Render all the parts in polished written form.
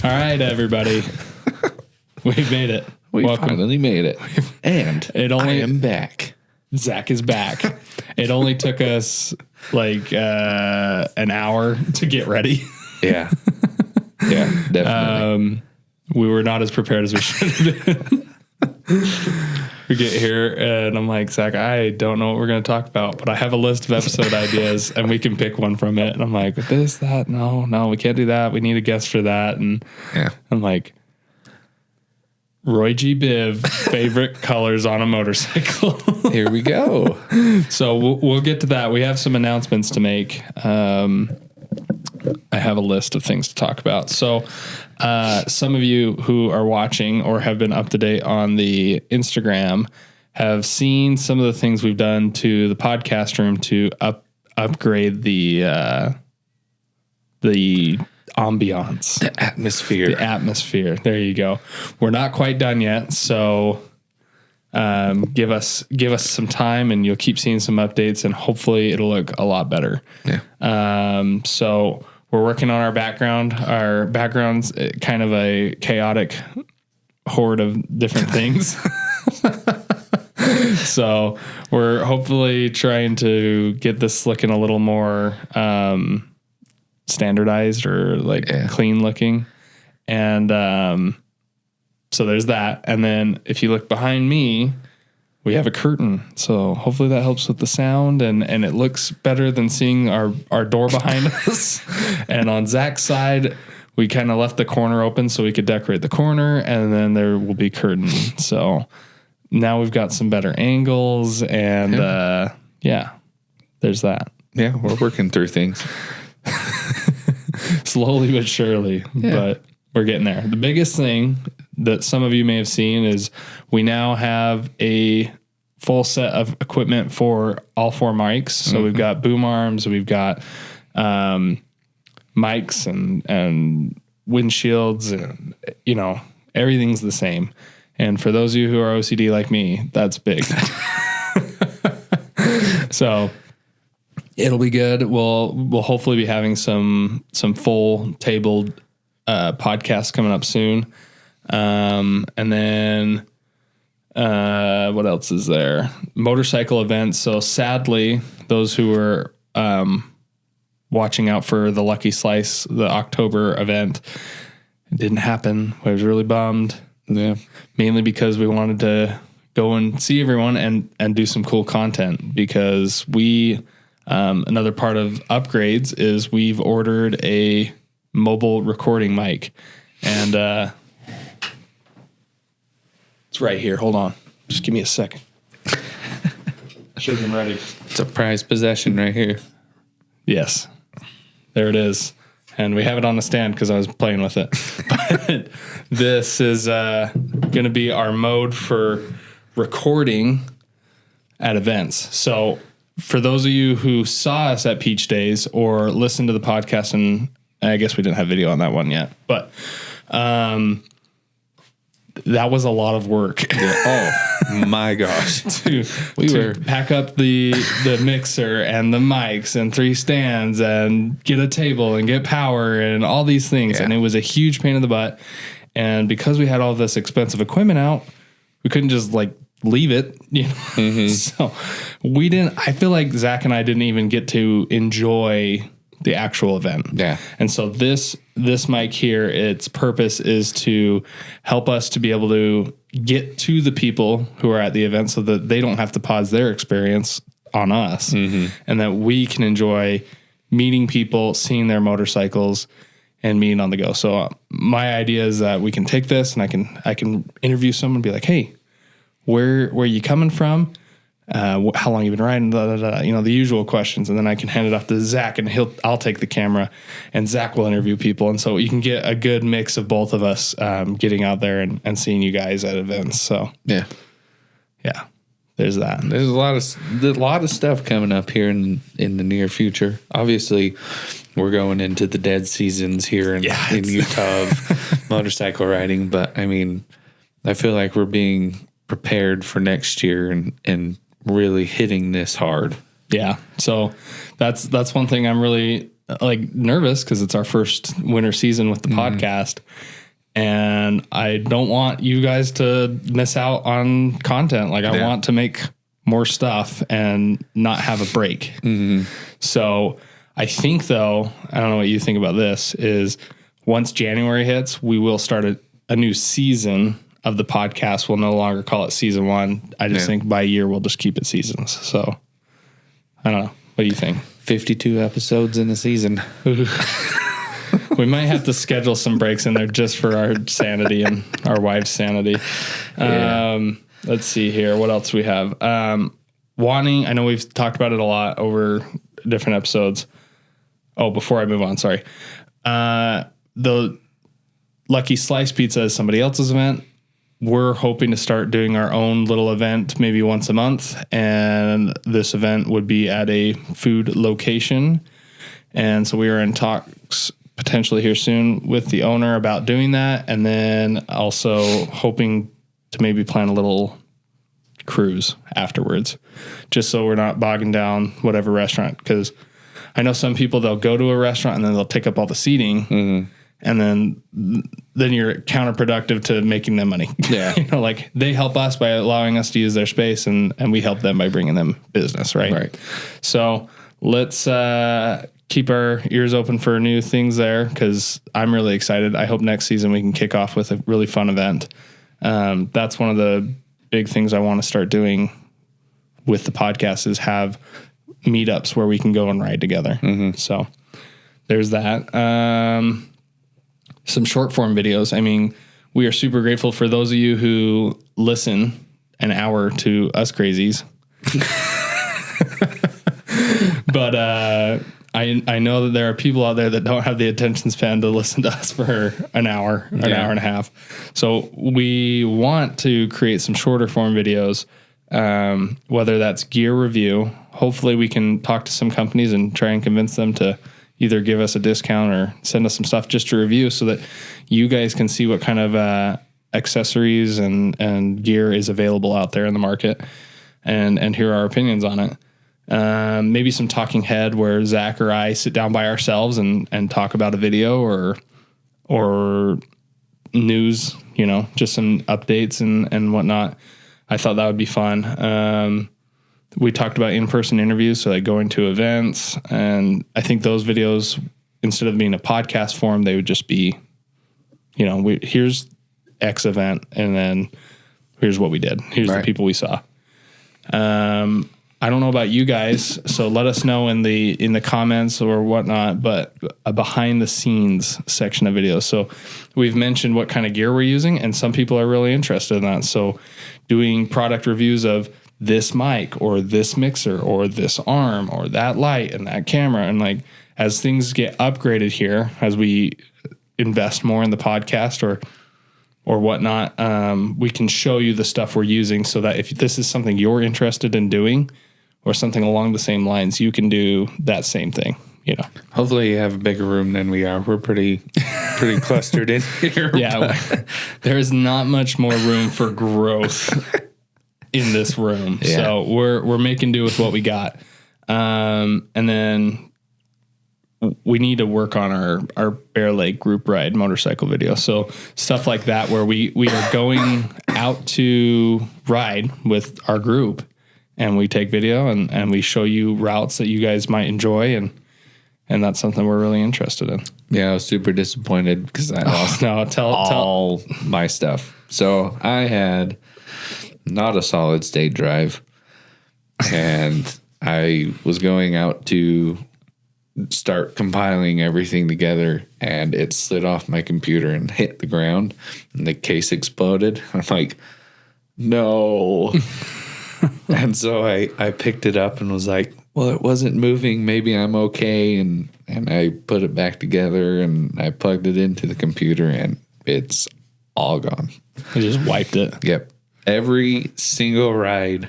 right, everybody. We've made it. We finally made it. And I am back. Zach is back. It only took us like an hour to get ready. Yeah. Yeah, definitely. We were not as prepared as we should have been. We get here and I'm like, Zach, I don't know what we're going to talk about, but I have a list of episode ideas and we can pick one from it. And I'm like, this, that, no, we can't do that. We need a guest for that. And I'm like, Roy G. Biv, favorite colors on a motorcycle. Here we go. So we'll get to that. We have some announcements to make. I have a list of things to talk about. So some of you who are watching or have been up to date on the Instagram have seen some of the things we've done to the podcast room to upgrade the ambiance, the atmosphere. There you go. We're not quite done yet, so give us some time, and you'll keep seeing some updates, and hopefully it'll look a lot better. Yeah. So we're working on our background. Our background's kind of a chaotic horde of different things. So we're hopefully trying to get this looking a little more standardized or clean looking. And so there's that. And then if you look behind me, we have a curtain. So hopefully that helps with the sound and it looks better than seeing our door behind us. And on Zach's side, we kind of left the corner open so we could decorate the corner, and then there will be curtain. So now we've got some better angles and there's that. Yeah, we're working through things. Slowly but surely, but we're getting there. The biggest thing that some of you may have seen is we now have a full set of equipment for all 4 mics. So we've got boom arms, we've got mics and windshields, and everything's the same. And for those of you who are OCD like me, that's big. So it'll be good. We'll hopefully be having some full tabled podcasts coming up soon. And then what else is there? Motorcycle events. So sadly, those who were watching out for the Lucky Slice, the October event, it didn't happen. I was really bummed. Yeah. Mainly because we wanted to go and see everyone and do some cool content, because we another part of upgrades is we've ordered a mobile recording mic, and it's right here. Hold on. Just give me a second. Should have been ready. It's a prized possession right here. Yes. There it is. And we have it on the stand because I was playing with it. But this is going to be our mode for recording at events. So for those of you who saw us at Peach Days or listened to the podcast, and I guess we didn't have video on that one yet, but that was a lot of work. Oh my gosh. to pack up the mixer and the mics and 3 stands and get a table and get power and all these things. Yeah. And it was a huge pain in the butt. And because we had all this expensive equipment out, we couldn't just leave it, So I feel like Zach and I didn't even get to enjoy the actual event. Yeah. And so this mic here, its purpose is to help us to be able to get to the people who are at the event so that they don't have to pause their experience on us, and that we can enjoy meeting people, seeing their motorcycles, and meeting on the go. So my idea is that we can take this and I can interview someone and be like, hey, where are you coming from? How long you been riding? Blah, blah, blah, the usual questions. And then I can hand it off to Zach, and I'll take the camera, and Zach will interview people. And so you can get a good mix of both of us getting out there and seeing you guys at events. So yeah, there's that. There's a lot of stuff coming up here in the near future. Obviously, we're going into the dead seasons here in Utah of motorcycle riding. But I mean, I feel like we're being prepared for next year and really hitting this hard. Yeah. So that's one thing I'm really like nervous because it's our first winter season with the podcast. And I don't want you guys to miss out on content. Like I want to make more stuff and not have a break. So I think though, I don't know what you think about this, is once January hits, we will start a new season of the podcast. We'll no longer call it season 1. I just think by year, we'll just keep it seasons. So I don't know. What do you think? 52 episodes in a season. We might have to schedule some breaks in there just for our sanity and our wife's sanity. Let's see here. What else we have? I know we've talked about it a lot over different episodes. Oh, before I move on, sorry. The Lucky Slice Pizza is somebody else's event. We're hoping to start doing our own little event maybe once a month. And this event would be at a food location. And so we are in talks potentially here soon with the owner about doing that. And then also hoping to maybe plan a little cruise afterwards, just so we're not bogging down whatever restaurant. Because I know some people, they'll go to a restaurant and then they'll take up all the seating. And then you're counterproductive to making them money. Yeah. Like they help us by allowing us to use their space and we help them by bringing them business. Right. So let's keep our ears open for new things there, because I'm really excited. I hope next season we can kick off with a really fun event. That's one of the big things I want to start doing with the podcast, is have meetups where we can go and ride together. So there's that. Some short form videos. I mean, we are super grateful for those of you who listen an hour to us crazies. But I know that there are people out there that don't have the attention span to listen to us for an hour and a half. So we want to create some shorter form videos, whether that's gear review. Hopefully we can talk to some companies and try and convince them to either give us a discount or send us some stuff just to review, so that you guys can see what kind of accessories and gear is available out there in the market, and hear our opinions on it. Maybe some talking head where Zach or I sit down by ourselves and talk about a video or news, just some updates and whatnot. I thought that would be fun. We talked about in-person interviews, so like going to events, and I think those videos, instead of being a podcast form, they would just be, here's X event, and then here's what we did. Here's the people we saw. I don't know about you guys, so let us know in the comments or whatnot, but a behind the scenes section of videos. So we've mentioned what kind of gear we're using, and some people are really interested in that. So doing product reviews of this mic or this mixer or this arm or that light and that camera. And like, as things get upgraded here, as we invest more in the podcast or whatnot, we can show you the stuff we're using, so that if this is something you're interested in doing or something along the same lines, you can do that same thing. Hopefully you have a bigger room than we are. We're pretty clustered in here. Yeah. There is not much more room for growth in this room. Yeah. So we're making do with what we got. And then we need to work on our Bear Lake group ride motorcycle video. So stuff like that, where we are going out to ride with our group, and we take video and we show you routes that you guys might enjoy. And that's something we're really interested in. Yeah, I was super disappointed because I lost all my stuff. So I had not a solid state drive, and I was going out to start compiling everything together, and it slid off my computer and hit the ground, and the case exploded. I'm like, no. And so I picked it up and was like, well, it wasn't moving. Maybe I'm okay. And I put it back together, and I plugged it into the computer, and it's all gone. I just wiped it. Yep. Every single ride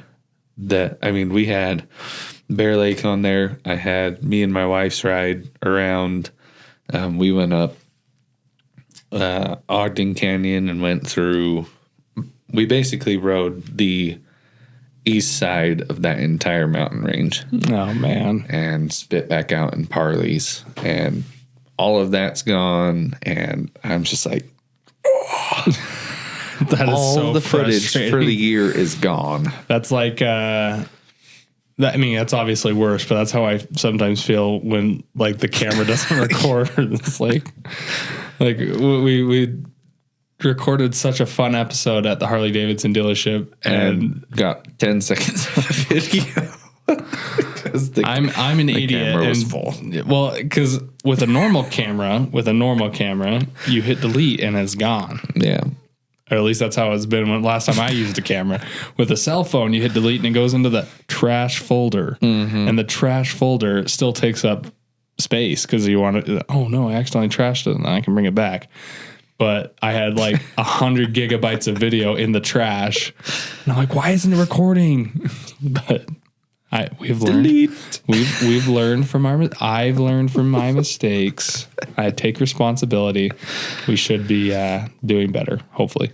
we had Bear Lake on there. I had me and my wife's ride around. We went up Ogden Canyon and went through. We basically rode the east side of that entire mountain range. Oh, man. And spit back out in Parley's. And all of that's gone. And I'm just like, oh. That is all so the footage for the year is gone. That's like, I mean, that's obviously worse, but that's how I sometimes feel when like the camera doesn't record. It's like we recorded such a fun episode at the Harley Davidson dealership and got 10 seconds of video. I'm an idiot. Camera was full. Well, because with a normal camera, you hit delete and it's gone. Yeah. Or at least that's how it's been when last time I used a camera. With a cell phone, you hit delete and it goes into the trash folder. Mm-hmm. And the trash folder still takes up space because you want to, oh no, I accidentally trashed it and I can bring it back. But I had like 100 gigabytes of video in the trash. And I'm like, why isn't it recording? But we've learned. Delete. We've learned from I've learned from my mistakes. I take responsibility. We should be doing better, hopefully.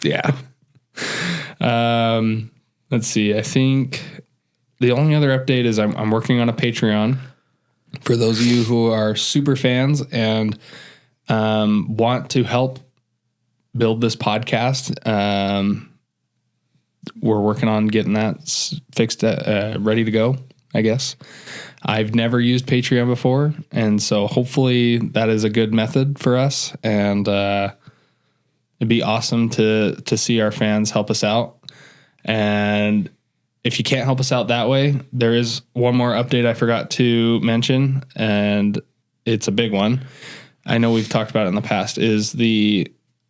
Yeah. Let's see. I think the only other update is I'm working on a Patreon. For those of you who are super fans and want to help build this podcast, we're working on getting that fixed, ready to go, I guess. I've never used Patreon before, and so hopefully that is a good method for us, and it'd be awesome to see our fans help us out. And if you can't help us out that way, there is one more update I forgot to mention, and it's a big one. I know we've talked about it in the past,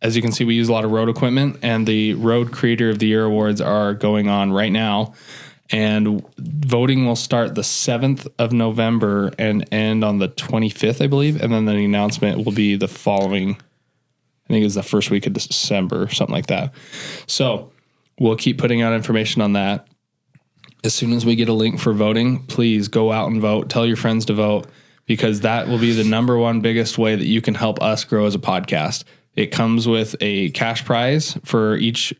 as you can see, we use a lot of road equipment, and the Road Creator of the Year awards are going on right now. And voting will start the 7th of November and end on the 25th, I believe. And then the announcement will be the following, I think it's the first week of December, something like that. So we'll keep putting out information on that. As soon as we get a link for voting, please go out and vote. Tell your friends to vote, because that will be the number one biggest way that you can help us grow as a podcast. It comes with a cash prize for each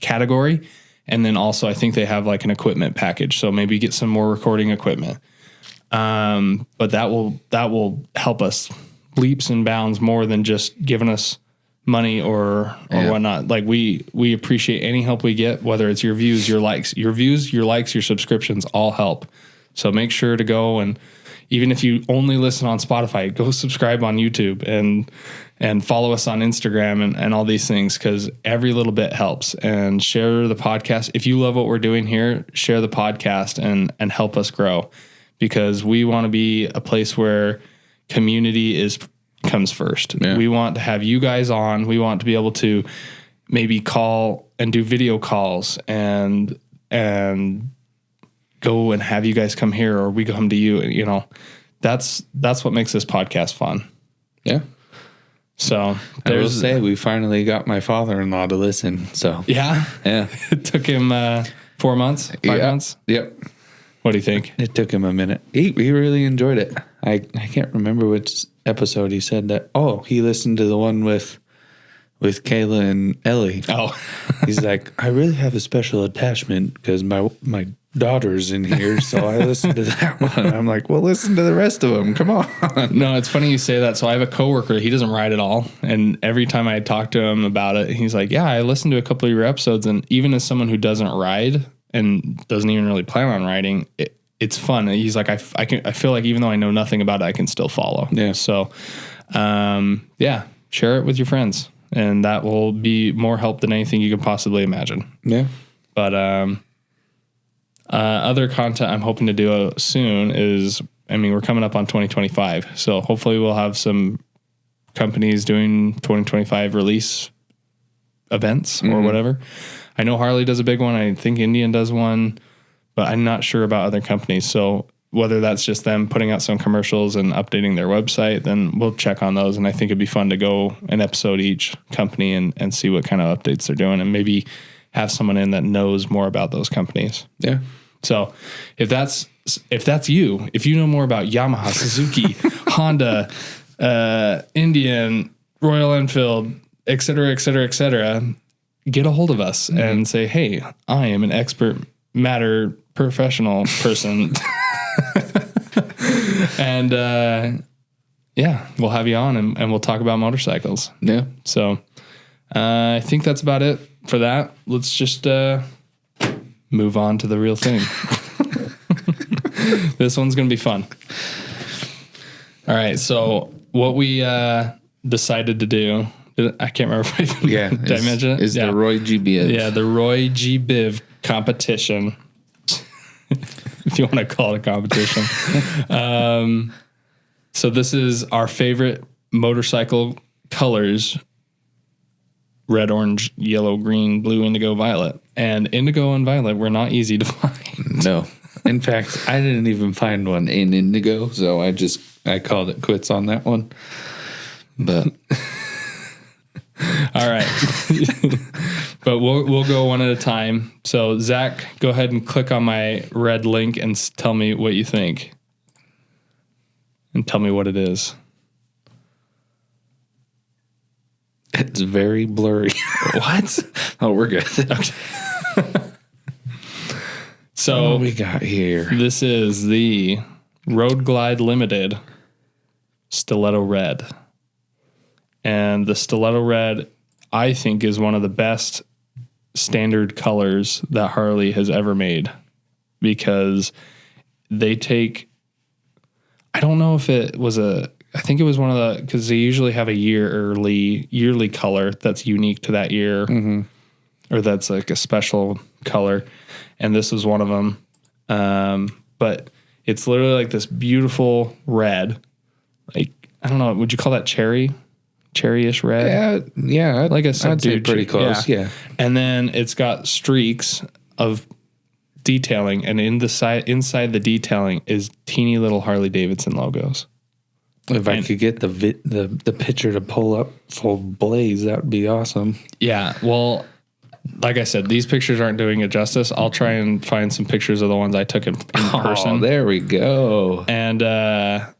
category. And then also I think they have like an equipment package. So maybe get some more recording equipment. But that will help us leaps and bounds more than just giving us money or whatnot. Like we appreciate any help we get, whether it's your views, your likes, your subscriptions, all help. So make sure to go, and even if you only listen on Spotify, go subscribe on YouTube and follow us on Instagram and all these things, because every little bit helps. And share the podcast. If you love what we're doing here, share the podcast and help us grow, because we want to be a place where community comes first. Yeah. We want to have you guys on. We want to be able to maybe call and do video calls and go and have you guys come here, or we come to you. You know, that's what makes this podcast fun. Yeah. So I will say we finally got my father-in-law to listen. So yeah. It took him 4 months, 5 months. Yep. What do you think? It took him a minute. He really enjoyed it. I can't remember which episode he said that. Oh, he listened to the one with Kayla and Ellie. Oh, he's like, I really have a special attachment because my daughter's in here, so I listened to that one. I'm like, well, listen to the rest of them. Come on. No, it's funny you say that. So I have a coworker. He doesn't ride at all, and every time I talk to him about it, he's like, yeah, I listened to a couple of your episodes, and even as someone who doesn't ride and doesn't even really plan on riding, it's fun. And he's like, I feel like even though I know nothing about it, I can still follow. Yeah. So, share it with your friends, and that will be more help than anything you could possibly imagine. Yeah. But, other content I'm hoping to do soon is, we're coming up on 2025. So hopefully we'll have some companies doing 2025 release events or whatever. I know Harley does a big one. I think Indian does one, but I'm not sure about other companies. So whether that's just them putting out some commercials and updating their website, then we'll check on those. And I think it'd be fun to go an episode each company and see what kind of updates they're doing, and maybe have someone in that knows more about those companies. Yeah. So if that's you, if you know more about Yamaha, Suzuki, Honda, Indian, Royal Enfield, et cetera, get a hold of us and say, hey, I am an expert matter professional person. And we'll have you on and we'll talk about motorcycles. Yeah. So I think that's about it for that. Let's just move on to the real thing. This one's going to be fun. All right. So what we decided to do, I can't remember if did I mention it? Is the Roy G. Biv. Yeah, the Roy G. Biv competition. If you want to call it a competition. So this is our favorite motorcycle colors: red, orange, yellow, green, blue, indigo, violet. And indigo and violet were not easy to find. No. In fact, I didn't even find one in indigo, so I called it quits on that one. But all right. But we'll go one at a time. So Zach, go ahead and click on my red link and tell me what you think. And tell me what it is. It's very blurry. What? Oh, we're good. Okay. So what we got here? This is the Road Glide Limited Stiletto Red. And the Stiletto Red, I think, is one of the best standard colors that Harley has ever made, because they take, I don't know if it was I think it was one of the, because they usually have a yearly color that's unique to that year, or that's like a special color. And this was one of them. But it's literally like this beautiful red. Like, I don't know, would you call that cherryish red? Yeah. Like a I'd say pretty close. Yeah. And then it's got streaks of detailing, and inside the detailing is teeny little Harley Davidson logos. If I could get the picture to pull up full blaze, that would be awesome. Yeah. Well, like I said, these pictures aren't doing it justice. I'll try and find some pictures of the ones I took in person. Oh, there we go. And yeah,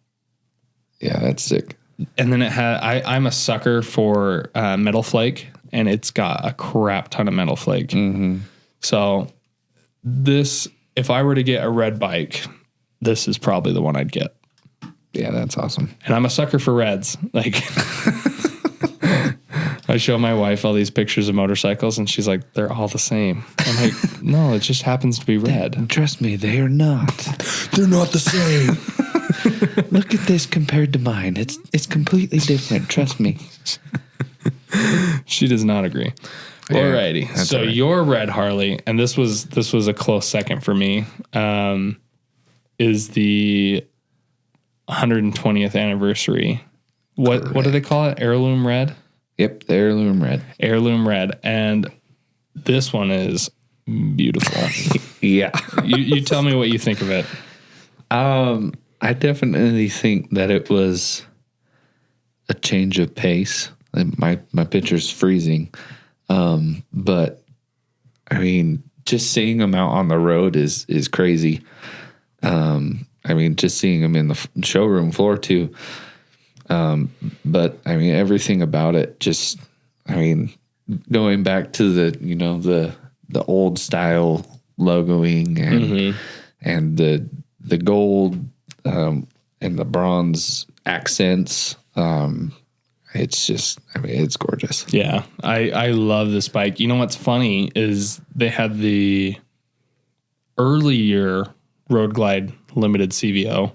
that's sick. And then it had, I'm a sucker for metal flake, and it's got a crap ton of metal flake. Mm-hmm. So this, if I were to get a red bike, this is probably the one I'd get. Yeah, that's awesome. And I'm a sucker for reds. Like, I show my wife all these pictures of motorcycles, and she's like, they're all the same. I'm like, no, it just happens to be red. Trust me, they are not. They're not the same. Look at this compared to mine. It's completely different. Trust me. She does not agree. Yeah, alrighty. So right. Your red Harley, and this was a close second for me, is the 120th anniversary. What do they call it? Heirloom red? Yep, the heirloom red. Heirloom red. And this one is beautiful. Yeah. You tell me what you think of it. I definitely think that it was a change of pace. My picture's freezing. But I mean, just seeing them out on the road is crazy. I mean, just seeing them in the showroom floor too. But I mean, everything about it just, I mean, going back to the old style logoing and the gold, and the bronze accents. It's just, I mean, it's gorgeous. Yeah. I love this bike. You know, what's funny is they had the earlier Road Glide Limited CVO,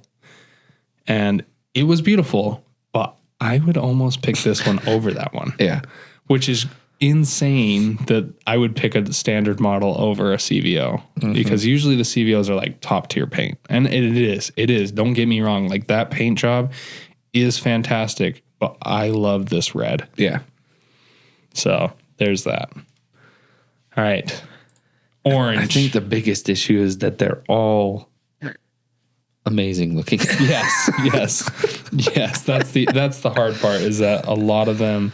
and it was beautiful, but I would almost pick this one over that one. Yeah. Which is insane that I would pick a standard model over a CVO, because usually the CVOs are like top tier paint, and it is. Don't get me wrong. Like, that paint job is fantastic, but I love this red. Yeah. So there's that. All right. Orange. I think the biggest issue is that they're all amazing looking. Yes. That's the hard part, is that a lot of them,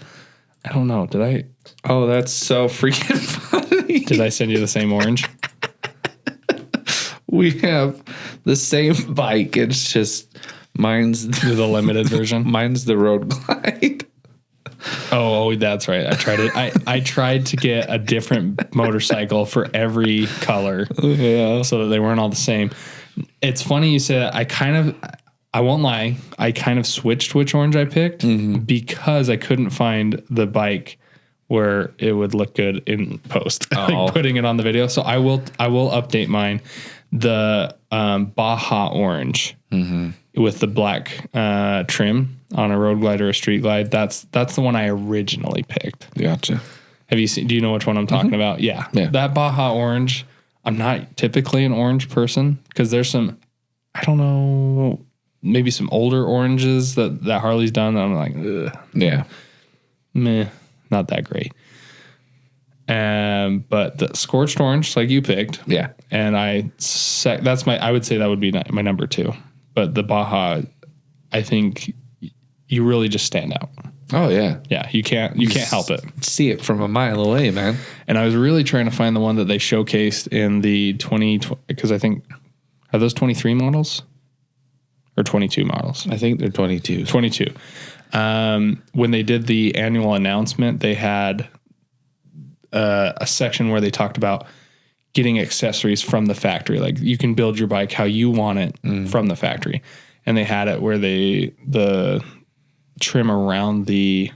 I don't know. Did I? Oh, that's so freaking funny. Did I send you the same orange? We have the same bike. It's just mine's the limited version. Mine's the Road Glide. Oh, that's right. I tried to get a different motorcycle for every color, so that they weren't all the same. It's funny you say that. I won't lie, I kind of switched which orange I picked because I couldn't find the bike where it would look good in post, like putting it on the video. So I will update mine. The Baja orange with the black trim on a road glide or a street glide. That's the one I originally picked. Gotcha. Do you know which one I'm talking about? Yeah. That Baja orange. I'm not typically an orange person because there's some, I don't know, maybe some older oranges that Harley's done. That I'm like, ugh. Yeah. Meh, not that great. But the scorched orange, like you picked. Yeah. And I would say that would be my number 2. But the Baja, I think you really just stand out. Oh yeah. Yeah. You can't help it. See it from a mile away, man. And I was really trying to find the one that they showcased in the 2020, because I think, are those 23 models or 22 models? I think they're 22. 22. When they did the annual announcement, they had a section where they talked about getting accessories from the factory. Like you can build your bike how you want it from the factory. And they had it where the trim around the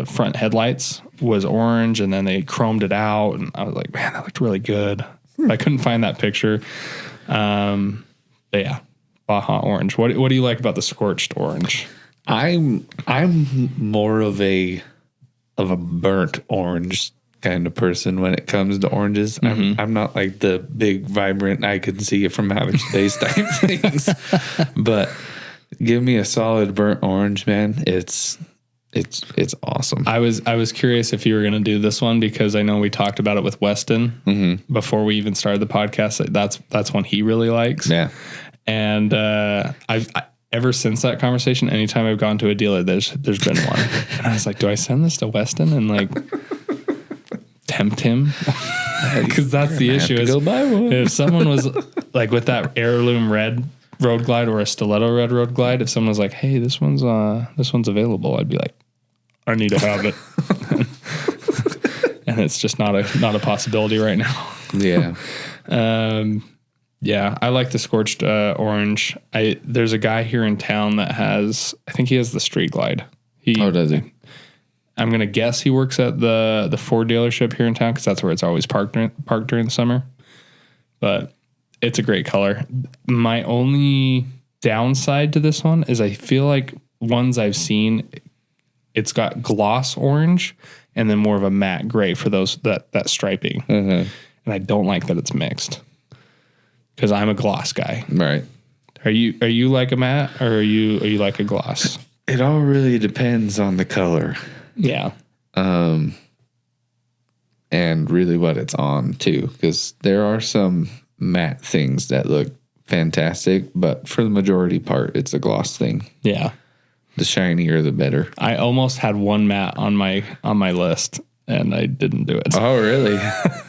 front headlights was orange, and then they chromed it out. And I was like, man, that looked really good. I couldn't find that picture. But yeah, Baja orange. What do you like about the scorched orange? I'm more of a burnt orange kind of person when it comes to oranges. I'm not like the big vibrant, I can see it from outer space type things. But give me a solid burnt orange, man. It's awesome. I was curious if you were going to do this one because I know we talked about it with Weston before we even started the podcast. That's one he really likes. Yeah. And I've ever since that conversation, anytime I've gone to a dealer, there's been one. And I was like, do I send this to Weston and like tempt him? Because that's the issue. Is go buy one. If someone was like with that heirloom red road glide or a stiletto red road glide, if someone was like, hey, this one's available, I'd be like, I need to have it. And it's just not a possibility right now. Yeah. Yeah, I like the scorched orange. There's a guy here in town that I think he has the street glide. Does he? I'm going to guess he works at the Ford dealership here in town because that's where it's always parked during the summer. But it's a great color. My only downside to this one is I feel like ones I've seen, it's got gloss orange and then more of a matte gray for that striping. And I don't like that it's mixed because I'm a gloss guy. Right. Are you like a matte or are you like a gloss? It all really depends on the color. Yeah. And really what it's on too, because there are some matte things that look fantastic, but for the majority part, it's a gloss thing. Yeah. The shinier, the better. I almost had one matte on my list and I didn't do it. Oh, really?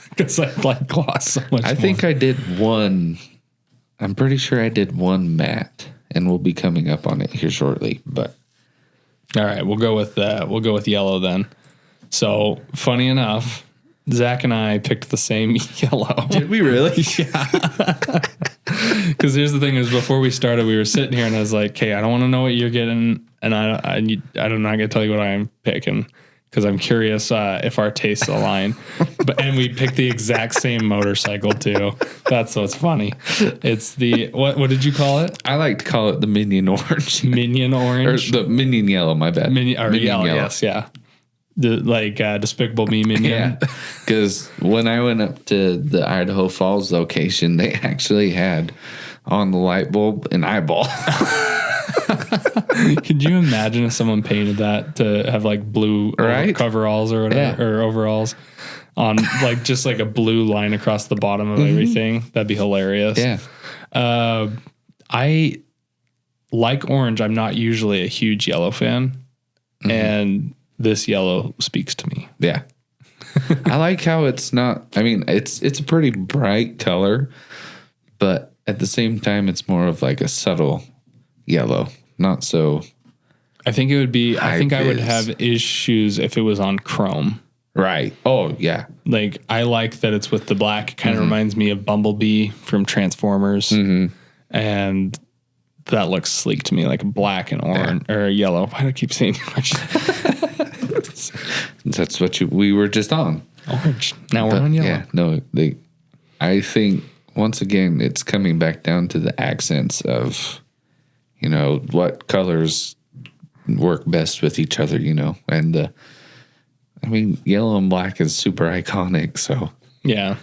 Because I like gloss so much. I think I did one. I'm pretty sure I did one matte, and we'll be coming up on it here shortly. But all right, we'll go with yellow then. So funny enough, Zach and I picked the same yellow. Did we really? Yeah. Because here's the thing: is before we started, we were sitting here, and I was like, "Hey, I don't want to know what you're getting, and I'm not gonna tell you what I'm picking." Because I'm curious if our tastes align. And we picked the exact same motorcycle too. That's what's funny. It's the what did you call it? I like to call it the Minion Orange. Minion Orange? Or the Minion Yellow, my bad. Minion yellow, yes, yeah. Despicable Me Minion. Yeah, because when I went up to the Idaho Falls location, they actually had on the light bulb an eyeball. Could you imagine if someone painted that to have like blue coveralls or whatever, or overalls on like just like a blue line across the bottom of everything? That'd be hilarious. Yeah. I like orange. I'm not usually a huge yellow fan, and this yellow speaks to me. Yeah. I like how it's not, I mean, it's a pretty bright color, but at the same time, it's more of like a subtle yellow. Not so. I think it would be. I think I would High-vis. have issues if it was on chrome. Right. Oh, yeah. Like, I like that it's with the black. It kind of reminds me of Bumblebee from Transformers. And that looks sleek to me, like black and orange or yellow. Why do I keep saying orange? That's what we were just on. Orange. Now we're on yellow. Yeah, no, I think once again, it's coming back down to the accents of, what colors work best with each other, and I mean, yellow and black is super iconic. So Yeah.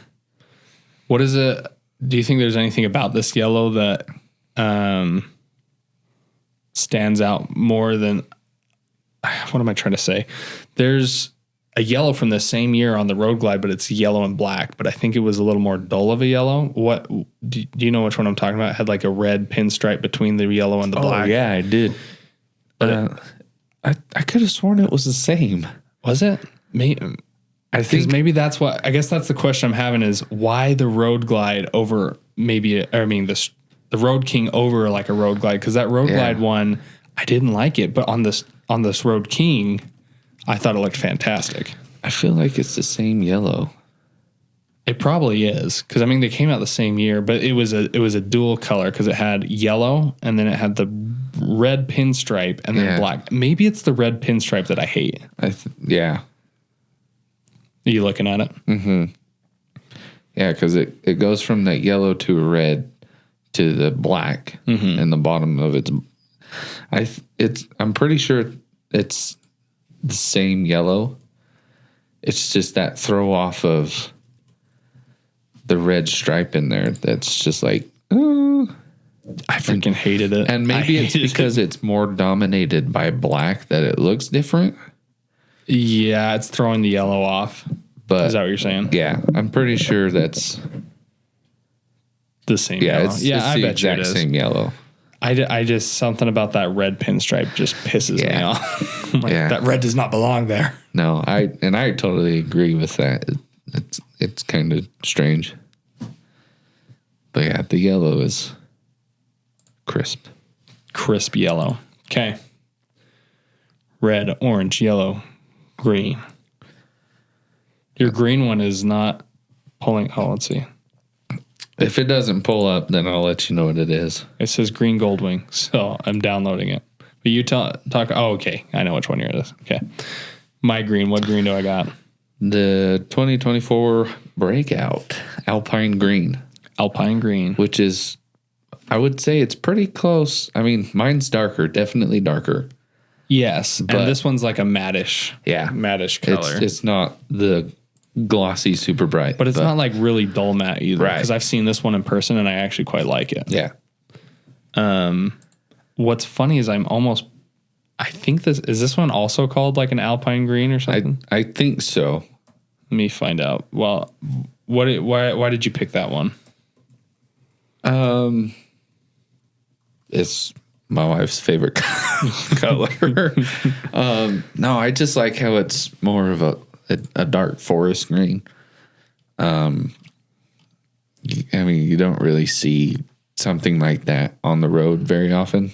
What is it? Do you think there's anything about this yellow that stands out more than, what am I trying to say? There's a yellow from the same year on the Road Glide, but it's yellow and black, but I think it was a little more dull of a yellow. What do you know which one I'm talking about? It had like a red pinstripe between the yellow and the black. Oh, yeah, I did. But I could have sworn it was the same. Was it? I think maybe that's what, I guess that's the question I'm having is why the Road Glide over the Road King over like a Road Glide? Because that Road Glide one, I didn't like it, but on this Road King, I thought it looked fantastic. I feel like it's the same yellow. It probably is because I mean they came out the same year, but it was a dual color because it had yellow and then it had the red pinstripe and then black. Maybe it's the red pinstripe that I hate. Yeah. Are you looking at it? Mm-hmm. Yeah, because it goes from that yellow to a red to the black in the bottom of its. I'm pretty sure it's the same yellow. It's just that throw off of the red stripe in there. That's just like, I freaking hated it. And maybe it's because it's more dominated by black that it looks different. Yeah, it's throwing the yellow off. But is that what you're saying? Yeah, I'm pretty sure that's the same yellow. It's the exact same yellow. I just, something about that red pinstripe just pisses me off. Like, that red does not belong there. No, I totally agree with that. It's kind of strange. But yeah, the yellow is crisp. Crisp yellow. Okay. Red, orange, yellow, green. Your green one is not pulling. Oh, let's see. If it doesn't pull up, then I'll let you know what it is. It says green Goldwing, so I'm downloading it. But you talk. Oh, okay. I know which one it is. Okay. My green. What green do I got? The 2024 Breakout Alpine Green. Alpine Green. Which is, I would say it's pretty close. I mean, mine's darker, definitely darker. Yes, but and this one's like a mattish. Yeah. Mattish color. It's not the glossy, super bright. But it's not like really dull matte either. Right. Because I've seen this one in person and I actually quite like it. Yeah. What's funny is I think is this one also called like an Alpine Green or something? I think so. Let me find out. Well, why did you pick that one? It's my wife's favorite color. No, I just like how it's more of a dark forest green. I mean, you don't really see something like that on the road very often.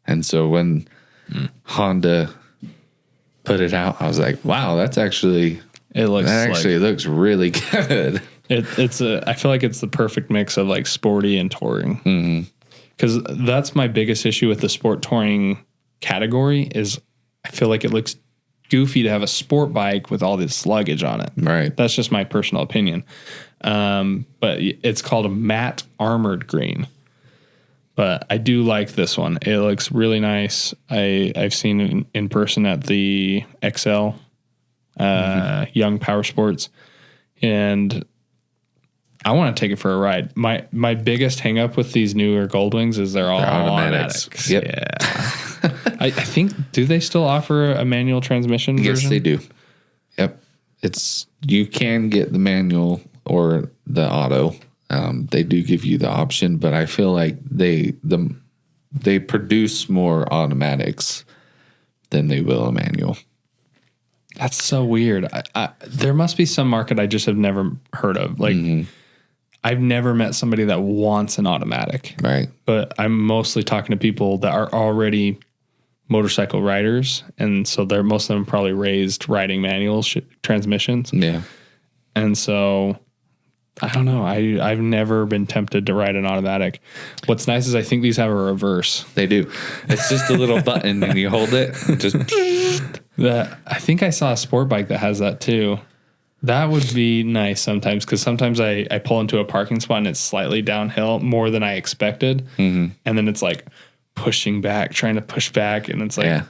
And so when Honda put it out, I was like, wow, looks really good. I feel like it's the perfect mix of like sporty and touring. Because that's my biggest issue with the sport touring category is I feel like it looks goofy to have a sport bike with all this luggage on it. Right. That's just my personal opinion. But it's called a matte armored green. But I do like this one. It looks really nice. I've seen it in person at the XL Young Power Sports, and I want to take it for a ride. My biggest hang up with these newer Goldwings is they're all automatics. Yep. Yeah. I think, do they still offer a manual transmission version? Yes, they do. Yep. You can get the manual or the auto. They do give you the option, but I feel like they produce more automatics than they will a manual. That's so weird. There must be some market I just have never heard of. Like, I've never met somebody that wants an automatic. Right. But I'm mostly talking to people that are already motorcycle riders, and so they're most of them probably raised riding manual transmissions. Yeah. And so I don't know. I've never been tempted to ride an automatic. What's nice is I think these have a reverse. They do. It's just a little button and you hold it. Just I think I saw a sport bike that has that too. That would be nice sometimes, because sometimes I pull into a parking spot and it's slightly downhill more than I expected. And then it's like pushing back, trying to push back. And it's like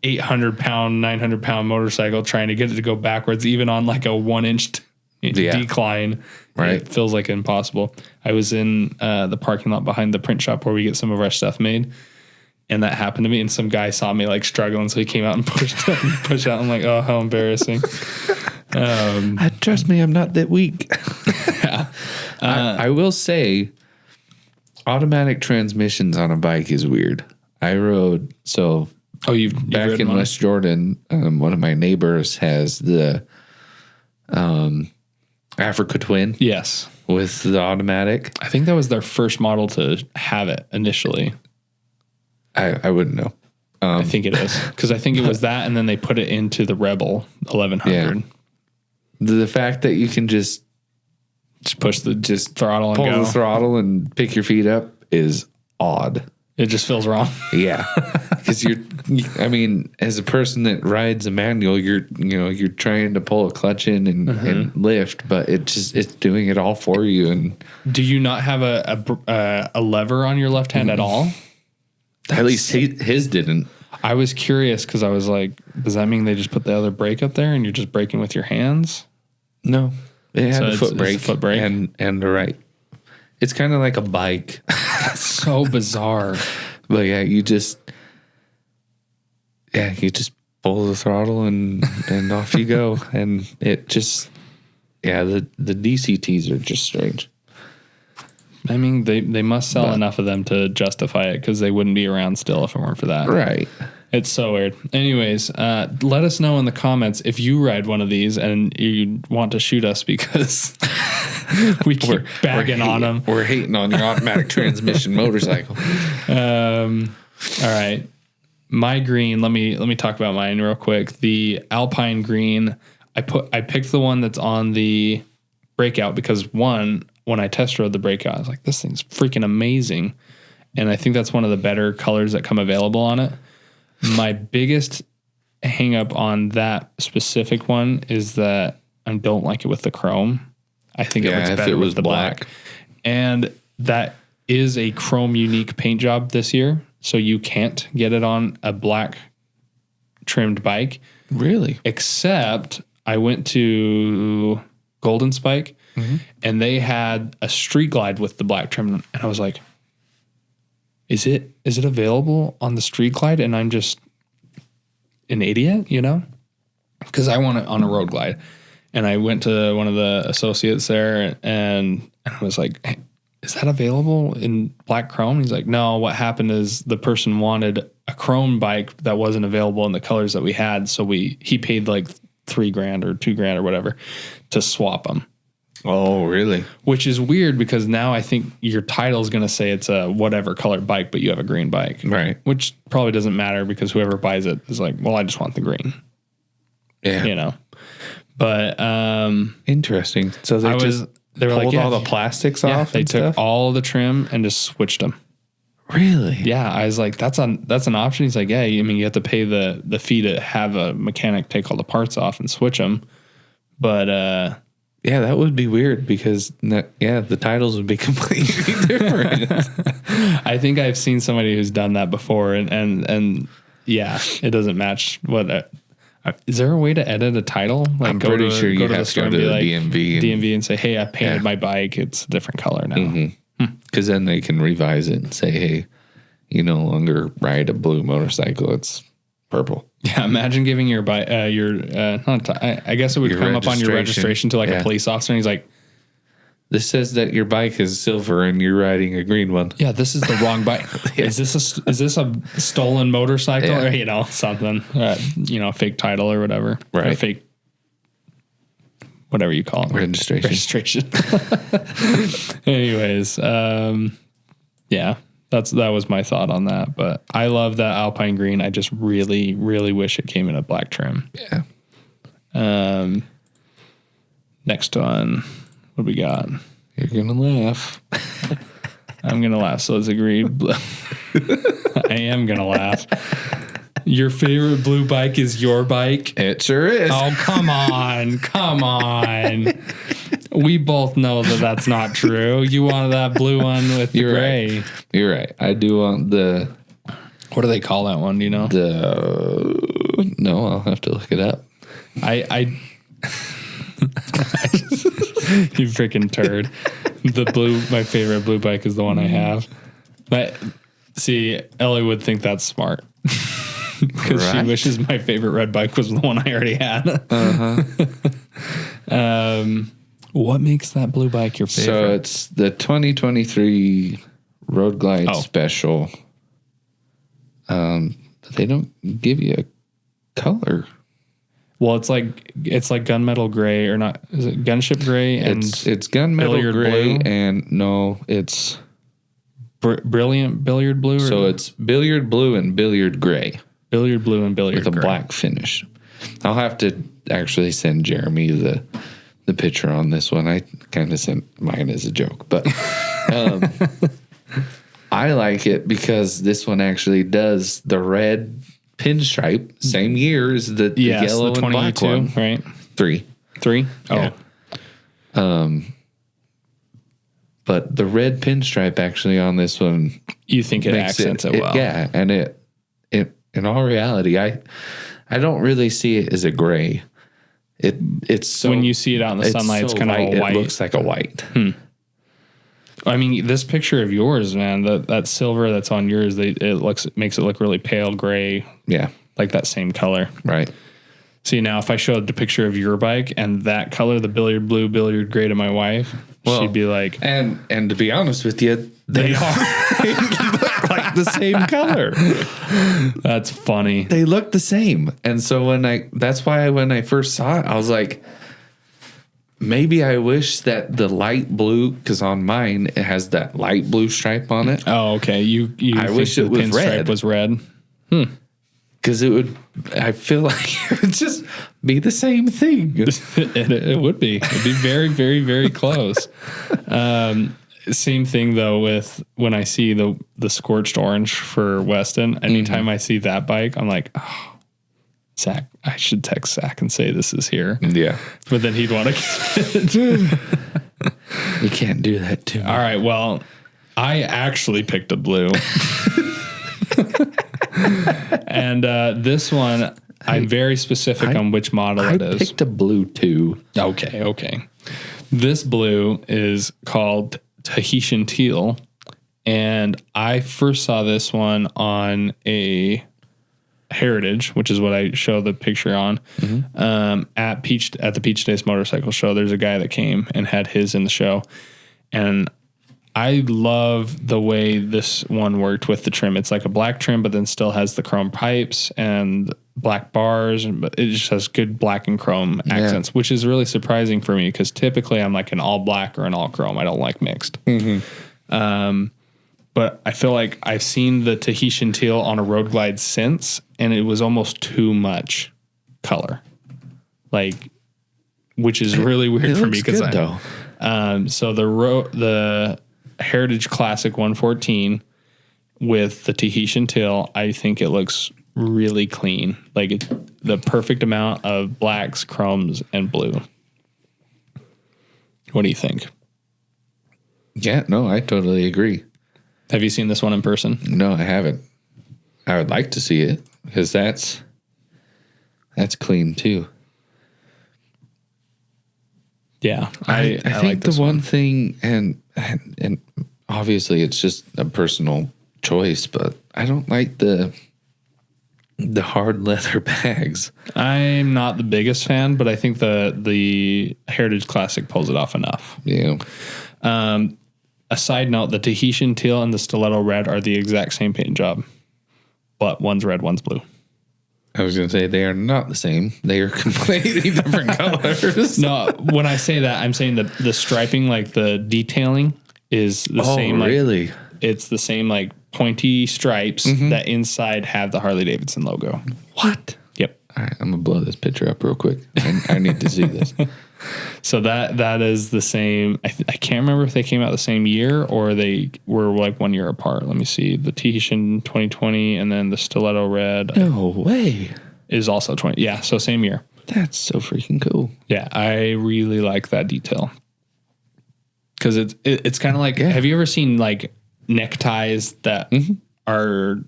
800 pound, 900 pound motorcycle trying to get it to go backwards, even on like a 1-inch decline. Right. It feels like impossible. I was in the parking lot behind the print shop where we get some of our stuff made. And that happened to me, and some guy saw me like struggling, so he came out and pushed out. I'm like, oh, how embarrassing. Trust me, I'm not that weak. I will say, automatic transmissions on a bike is weird. I rode you've back in West Jordan. One of my neighbors has the Africa Twin. Yes, with the automatic. I think that was their first model to have it initially. I wouldn't know. I think it is, because I think it was that, and then they put it into the Rebel 1100. Yeah. The fact that you can just push the throttle and pull go. the throttle and pick your feet up is odd. It just feels wrong. Yeah, because as a person that rides a manual, you're trying to pull a clutch in and lift, but it's doing it all for you. And do you not have a lever on your left hand at all? At least his didn't. I was curious because I was like, does that mean they just put the other brake up there and you're just braking with your hands? No, it had a foot brake, and the right. It's kind of like a bike. That's so bizarre. But yeah, you just pull the throttle and off you go, and it just the DCTs are just strange. I mean, they must sell enough of them to justify it, because they wouldn't be around still if it weren't for that. Right. It's so weird. Anyways, let us know in the comments if you ride one of these and you want to shoot us, because we keep bagging on them. We're hating on your automatic transmission motorcycle. All right. My green, let me talk about mine real quick. The Alpine green, I picked the one that's on the Breakout because, one, when I test rode the Breakout, I was like, this thing's freaking amazing. And I think that's one of the better colors that come available on it. My biggest hang up on that specific one is that I don't like it with the chrome. I think it looks better with the black. And that is a chrome unique paint job this year, so you can't get it on a black trimmed bike. Really? Except I went to Golden Spike, and they had a Street Glide with the black trim, and I was like, is it available on the Street Glide? And I'm just an idiot, because I want it on a Road Glide. And I went to one of the associates there, and I was like, hey, is that available in black chrome? He's like, no, what happened is the person wanted a chrome bike that wasn't available in the colors that we had. So he paid like $3,000 or $2,000 or whatever to swap them. Oh, really? Which is weird, because now I think your title is going to say it's a whatever colored bike, but you have a green bike. Right. Which probably doesn't matter, because whoever buys it is like, well, I just want the green. Yeah. But interesting. So they were pulled all the plastics off. They took all the trim and just switched them. Really? Yeah, I was like, that's an option. He's like, yeah, you have to pay the fee to have a mechanic take all the parts off and switch them. But yeah, that would be weird, because the titles would be completely different. I think I've seen somebody who's done that before, and yeah, it doesn't match what. Is there a way to edit a title? Like, I'm pretty sure you have to go to the DMV and say, hey, I painted my bike. It's a different color now. Because then they can revise it and say, hey, you no longer ride a blue motorcycle. It's purple. Yeah, imagine giving your bike, I guess it would come up on your registration to a police officer, and he's like, this says that your bike is silver and you're riding a green one. Yeah, this is the wrong bike. Is this a stolen motorcycle, or something? Fake title or whatever, right? Or fake, whatever you call it, registration. Anyways, That was my thought on that. But I love that Alpine green. I just really, really wish it came in a black trim. Yeah. Next one. What do we got? You're gonna laugh. I'm gonna laugh. So let's agree. I am gonna laugh. Your favorite blue bike is your bike? It sure is. Oh, come on. Come on. We both know that that's not true. You wanted that blue one with the gray. Right. You're right. I do want the... What do they call that one? Do you know? No, I'll have to look it up. You freaking turd. My favorite blue bike is the one I have. But see, Ellie would think that's smart. Because she wishes my favorite red bike was the one I already had. What makes that blue bike your favorite? So it's the 2023 Road Glide Special. But they don't give you a color. Well, it's like gunmetal gray, or not? Is it gunship gray? And it's gunmetal gray, blue? And no, it's brilliant billiard blue. So it's billiard blue and billiard gray. Billiard blue and billiard with gray. A black finish. I'll have to actually send Jeremy the picture on this one. I kind of sent mine as a joke, but I like it because this one actually does the red pinstripe, same year as the yellow and black one. Right? Three. Oh. Yeah. But the red pinstripe actually on this one, you think it accents it well? Yeah, and it in all reality, I don't really see it as a gray. It's so, when you see it out in the sunlight, it's kind of a white. It looks like a white. I mean, this picture of yours, man, that silver that's on yours, makes it look really pale gray. Yeah, like that same color. Right. See, now if I showed the picture of your bike and that color, the billiard blue, billiard gray, to my wife, she'd be like, and to be honest with you, they are they look like the same color. That's funny. They look the same, and so that's why when I first saw it, I was like, maybe I wish that the light blue, because on mine it has that light blue stripe on it. Oh, okay. I wish it was red. Was red. Because I feel like it would just be the same thing. It would be. It'd be very, very, very close. Same thing though with when I see the scorched orange for Weston. Anytime I see that bike, I'm like, oh, Zach, I should text Zach and say this is here. Yeah. But then he'd want to. You can't do that to me. All right. Well, I actually picked a blue. And this one, I'm very specific on which model it is. I picked a blue too. Okay. This blue is called Tahitian Teal, and I first saw this one on a Heritage, which is what I show the picture on. At the Peach Days Motorcycle Show. There's a guy that came and had his in the show, and I love the way this one worked with the trim. It's like a black trim, but then still has the chrome pipes and black bars, but it just has good black and chrome accents, which is really surprising for me because typically I'm like an all black or an all chrome. I don't like mixed. But I feel like I've seen the Tahitian Teal on a Road Glide since, and it was almost too much color, which is really weird for me because so the Heritage Classic 114 with the Tahitian Teal, I think it looks really clean. Like the perfect amount of blacks, chromes, and blue. What do you think? Yeah, no, I totally agree. Have you seen this one in person? No, I haven't. I would like to see it because that's clean too. Yeah, I think like the one thing, and obviously it's just a personal choice, but I don't like the hard leather bags. I'm not the biggest fan, but I think the Heritage Classic pulls it off enough. Yeah. A side note, the Tahitian Teal and the Stiletto Red are the exact same paint job, but one's red, one's blue. I was going to say they are not the same. They are completely different colors. No, when I say that, I'm saying the striping, like the detailing, is the same. Oh, really? It's the same, like pointy stripes that inside have the Harley Davidson logo. What? Yep. All right, I'm gonna blow this picture up real quick. I need to see this. So that is the same. I can't remember if they came out the same year or they were like 1 year apart. Let me see. The Tahitian 2020 and then the Stiletto Red. No way. Is also 20. Yeah, so same year. That's so freaking cool. Yeah, I really like that detail. Because it's kind of like, have you ever seen like neckties that are,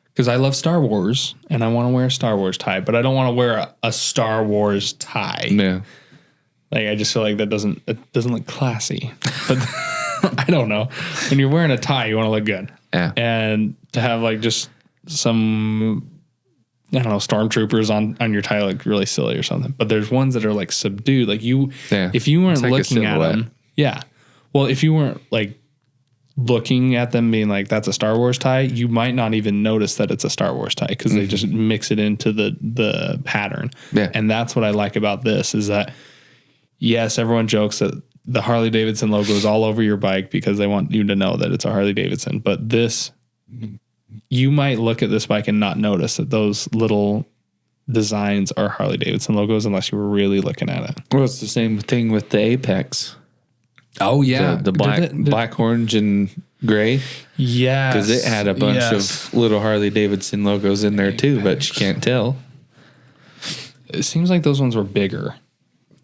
because I love Star Wars and I want to wear a Star Wars tie, but I don't want to wear a Star Wars tie. Yeah. Like, I just feel like it doesn't look classy. But I don't know. When you're wearing a tie, you want to look good. Yeah. And to have like just some, I don't know, stormtroopers on your tie look really silly or something. But there's ones that are like subdued. Like if you weren't like looking at them. Yeah. Well, if you weren't like looking at them being like, that's a Star Wars tie, you might not even notice that it's a Star Wars tie because they just mix it into the pattern. Yeah. And that's what I like about this is that, yes, everyone jokes that the Harley Davidson logo is all over your bike because they want you to know that it's a Harley Davidson. But this, you might look at this bike and not notice that those little designs are Harley Davidson logos unless you were really looking at it. Well, it's the same thing with the Apex. Oh, yeah. The black, orange, and gray. Yeah. Because it had a bunch of little Harley Davidson logos in there too, but you can't tell. It seems like those ones were bigger.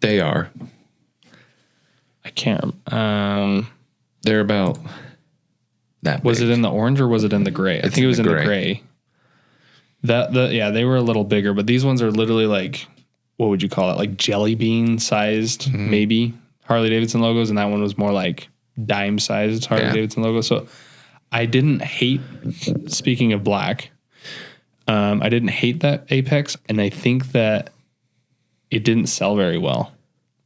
They are. I can't. They're about that big. Was it in the orange or was it in the gray? I think it was in the gray. They were a little bigger, but these ones are literally like, what would you call it? Like jelly bean sized, maybe Harley Davidson logos, and that one was more like dime sized Harley Davidson logo. So I didn't hate. Speaking of black, I didn't hate that Apex, and I think that it didn't sell very well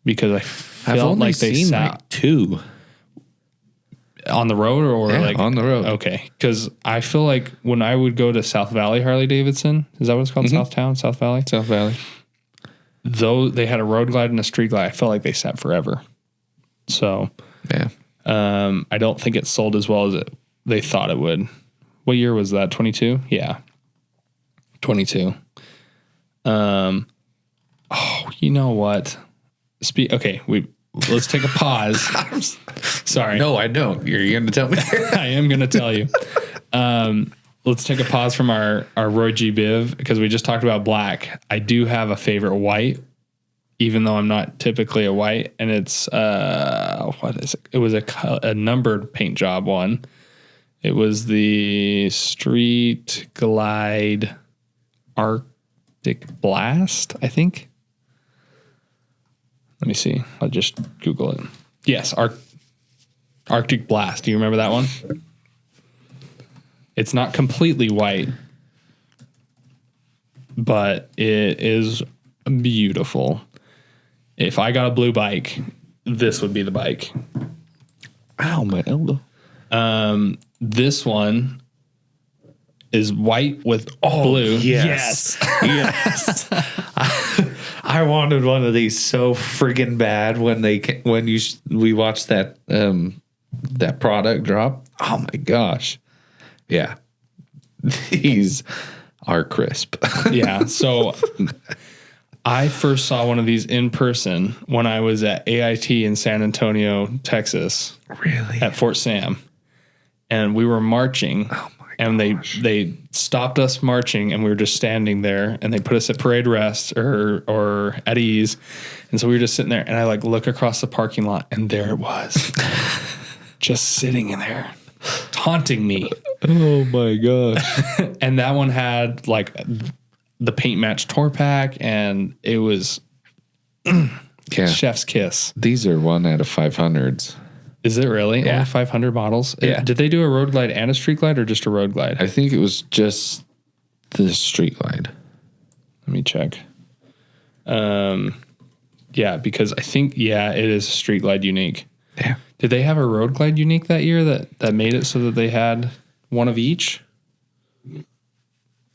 because I felt like they sat like 2 on the road or like on the road. Okay, because I feel like when I would go to South Valley Harley Davidson, is that what it's called? South Valley. Though they had a road glide and a street glide, I felt like they sat forever. So I don't think it sold as well as they thought it would. What year was that? 22? Yeah, 22. Oh, you know what? Okay, let's take a pause. Sorry. No, I don't. You're going to tell me. I am going to tell you. Let's take a pause from our Roy G. Biv because we just talked about black. I do have a favorite white, even though I'm not typically a white, and it's what is it? It was a numbered paint job one. It was the Street Glide Arctic Blast, I think. Let me see. I'll just Google it. Yes, Arctic Blast. Do you remember that one? It's not completely white, but it is beautiful. If I got a blue bike, this would be the bike. Ow, my elbow. This one is white with blue. Yes. I wanted one of these so friggin' bad when we watched that that product drop. Oh my gosh. Yeah. These are crisp. Yeah. So I first saw one of these in person when I was at AIT in San Antonio, Texas. Really? At Fort Sam. And we were marching. Oh my and they stopped us marching and we were just standing there and they put us at parade rest or at ease. And so we were just sitting there and I like look across the parking lot and there it was. Just sitting in there. Taunting me. Oh my gosh. And that one had like the paint match tour pack and it was chef's kiss. These are 1 out of 500s. Is it really? Yeah. Only 500 models? Yeah. Did they do a road glide and a street glide or just a road glide? I think it was just the street glide. Let me check. Yeah, because I think, it is a street glide unique. Yeah. Did they have a road glide unique that year that made it so that they had one of each?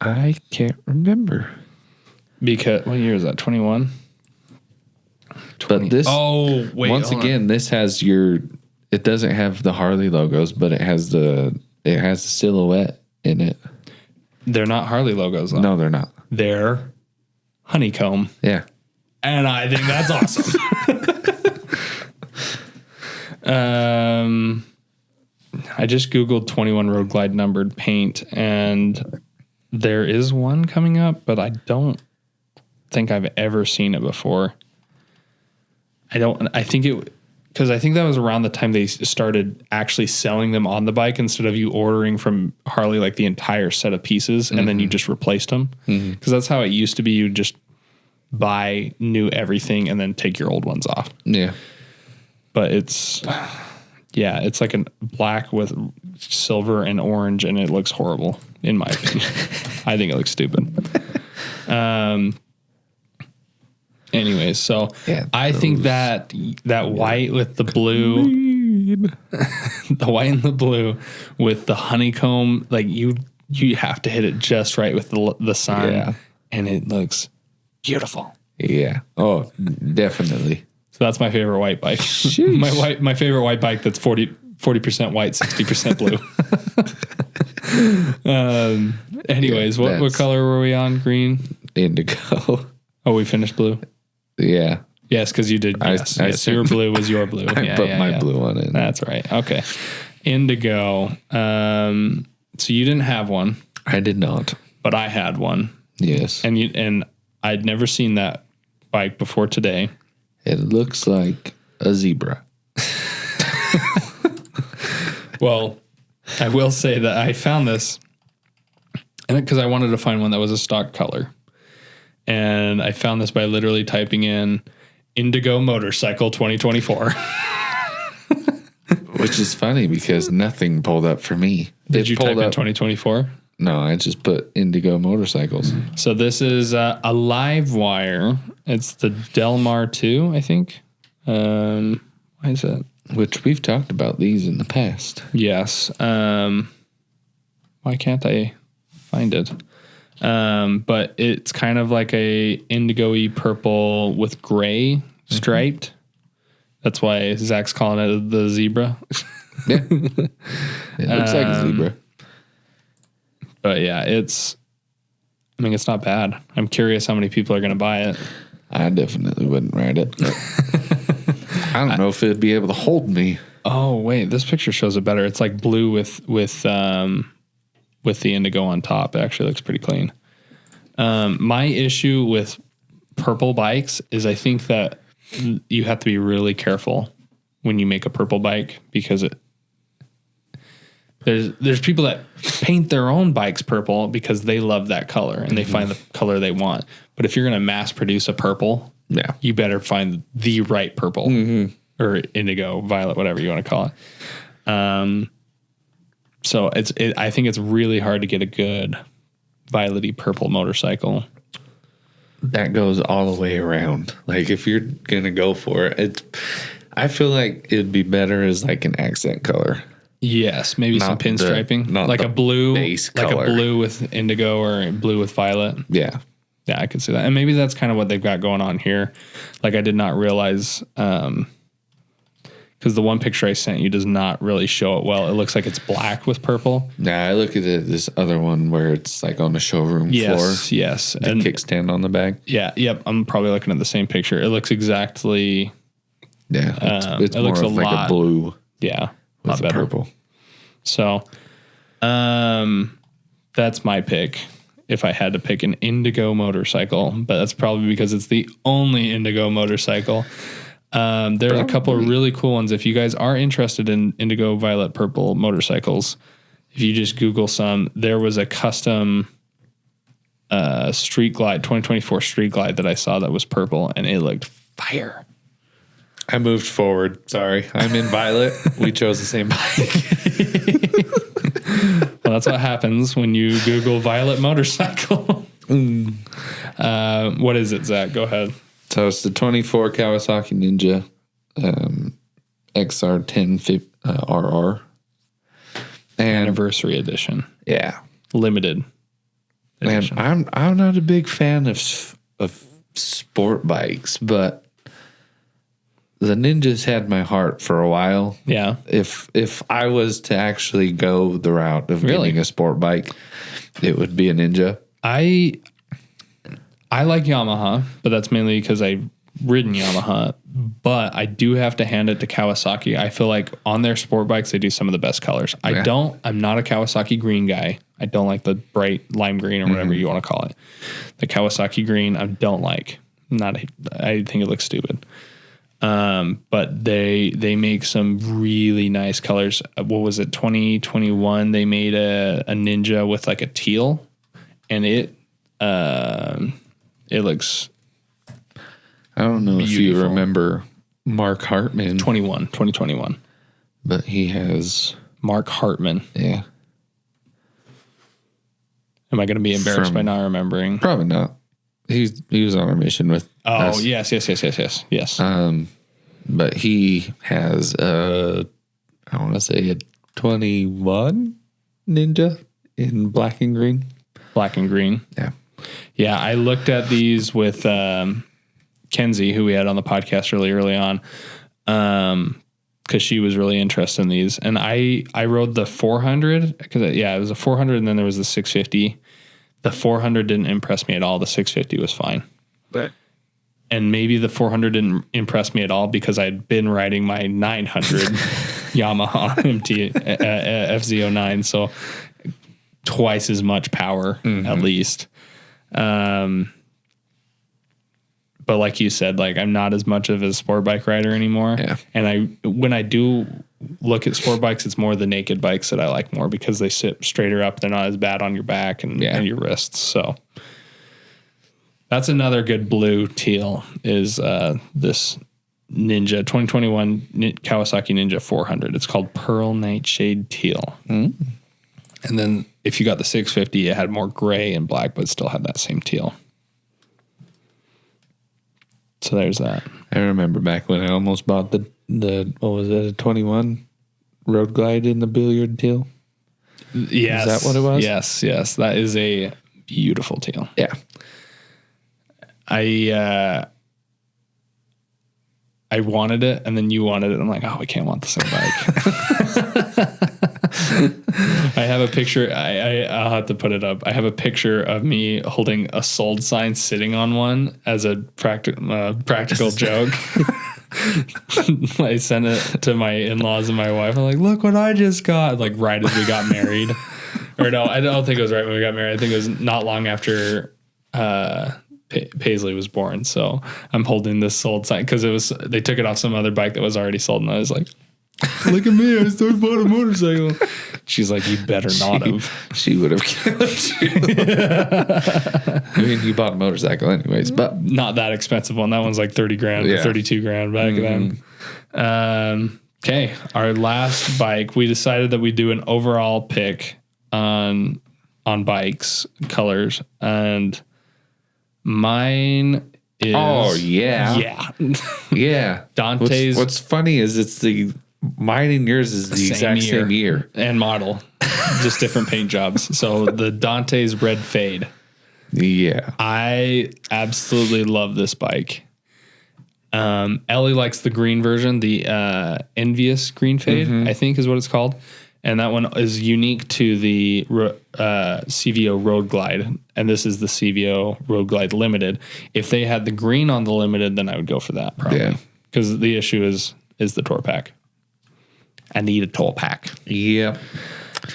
I can't remember. Because, what year is that? 21? But this, once again, this has it doesn't have the Harley logos, but it has the It has a silhouette in it. They're not Harley logos, though. No, they're not. They're honeycomb. Yeah. And I think that's awesome. I just Googled 21 Road Glide numbered paint, and there is one coming up, but I don't think I've ever seen it before. I think that was around the time they started actually selling them on the bike instead of you ordering from Harley like the entire set of pieces and then you just replaced them. Because that's how it used to be. You just buy new everything and then take your old ones off. Yeah. But it's like a black with silver and orange, and it looks horrible in my opinion. I think it looks stupid. Anyways, so I think that white with the blue, the white and the blue with the honeycomb, like you have to hit it just right with the sun, and it looks beautiful. Yeah. Oh, definitely. So that's my favorite white bike. my favorite white bike that's 40% white, 60% blue. Anyways, what color were we on? Green? Indigo. Oh, we finished blue? Yeah. Yes, because you did. Yes, your blue was your blue. I put my blue on it. That's right. Okay. Indigo. So you didn't have one. I did not. But I had one. Yes. And I'd never seen that bike before today. It looks like a zebra. Well, I will say that I found this because I wanted to find one that was a stock color. And I found this by literally typing in Indigo Motorcycle 2024. Which is funny because nothing pulled up for me. Did you type in 2024? No, I just put Indigo Motorcycles. So this is a live wire. It's the Delmar 2, I think. Why is it? Which we've talked about these in the past. Yes. Why can't I find it? But it's kind of like a indigo-y purple with gray striped. That's why Zach's calling it the zebra. Yeah. It looks like a zebra. But yeah, it's not bad. I'm curious how many people are going to buy it. I definitely wouldn't ride it. I don't know if it'd be able to hold me. Oh, wait, this picture shows it better. It's like blue with the indigo on top. It actually looks pretty clean. My issue with purple bikes is I think that you have to be really careful when you make a purple bike because there's people that paint their own bikes purple because they love that color and they find the color they want. But if you're going to mass produce a purple, you better find the right purple or indigo, violet, whatever you want to call it. So I think it's really hard to get a good violet-y purple motorcycle. That goes all the way around. Like if you're gonna go for it, I feel like it'd be better as like an accent color. Yes, maybe some pinstriping, like a blue, base like color. a blue with indigo or blue with violet. Yeah, I could see that, and maybe that's kind of what they've got going on here. Like I did not realize. Because the one picture I sent you does not really show it well. It looks like it's black with purple. Yeah, I look at this other one where it's like on the showroom floor. Yes. And kickstand on the back. Yeah, yep. I'm probably looking at the same picture. It looks exactly. Yeah, it's more looks of like a blue. Yeah, a with lot better. Purple. So, that's my pick. If I had to pick an indigo motorcycle, but that's probably because it's the only indigo motorcycle. There's a couple of really cool ones. If you guys are interested in indigo, violet, purple motorcycles, if you just Google some, there was a custom Street Glide, 2024 Street Glide that I saw that was purple, and it looked fire. I moved forward. Sorry. I'm in violet. We chose the same bike. Well, that's what happens when you Google violet motorcycle. What is it, Zach? Go ahead. So it's the 24 Kawasaki Ninja XR10 RR. And Anniversary edition. Yeah. Limited edition. And I'm not a big fan of sport bikes, but the Ninjas had my heart for a while. Yeah. If I was to actually go the route of getting a sport bike, it would be a Ninja. I like Yamaha, but that's mainly because I've ridden Yamaha. But I do have to hand it to Kawasaki. I feel like on their sport bikes, they do some of the best colors. I'm not a Kawasaki green guy. I don't like the bright lime green or whatever you want to call it. The Kawasaki green, I don't like. I think it looks stupid. But they make some really nice colors. What was it? 2021, they made a Ninja with like a teal, and it looks, I don't know beautiful. if you remember Mark Hartman. 2021. But he has Mark Hartman. Yeah. Am I going to be embarrassed by not remembering? Probably not. He was on a mission with us. Yes. But he has I want to say a 21 Ninja in black and green. Black and green. Yeah. Yeah, I looked at these with Kenzie, who we had on the podcast really early on, because she was really interested in these. And I rode the 400, because it was a 400, and then there was the 650. The 400 didn't impress me at all. The 650 was fine. But and maybe the 400 didn't impress me at all because I'd been riding my 900 Yamaha MT FZ09, so twice as much power at least. But like you said, like I'm not as much of a sport bike rider anymore. Yeah. And when I do look at sport bikes, it's more the naked bikes that I like more because they sit straighter up. They're not as bad on your back and your wrists. So that's another good blue teal is this Ninja 2021 Kawasaki Ninja 400. It's called Pearl Nightshade Teal. And then if you got the 650, it had more gray and black, but still had that same teal. So there's that. I remember back when I almost bought the what was it, a 21 Road Glide in the billiard teal? Yes. Is that what it was? Yes. That is a beautiful teal. Yeah. I wanted it, and then you wanted it. I'm like, oh, we can't want the same bike. I have a picture. I'll have to put it up. I have a picture of me holding a sold sign sitting on one as a practical joke. I sent it to my in-laws and my wife. I'm like, look what I just got. Like right as we got married. Or no, I don't think it was right when we got married. I think it was not long after Paisley was born. So I'm holding this sold sign because they took it off some other bike that was already sold, and I was like, look at me, I still bought a motorcycle. She's like, you better not have. She would have killed you. I mean, you bought a motorcycle anyways, but not that expensive one. That one's like 30 grand or 32 grand back then. Okay. Our last bike, we decided that we'd do an overall pick on bikes, colors, and mine is. Oh, yeah. Yeah. Yeah. Dante's. What's funny is mine and yours is the exact same year. And model. Just different paint jobs. So the Dante's Red Fade. Yeah. I absolutely love this bike. Ellie likes the green version, the Envious Green Fade, I think is what it's called. And that one is unique to the CVO Road Glide. And this is the CVO Road Glide Limited. If they had the green on the Limited, then I would go for that probably. Because the issue is the tour pack. I need a tour pack. Yep.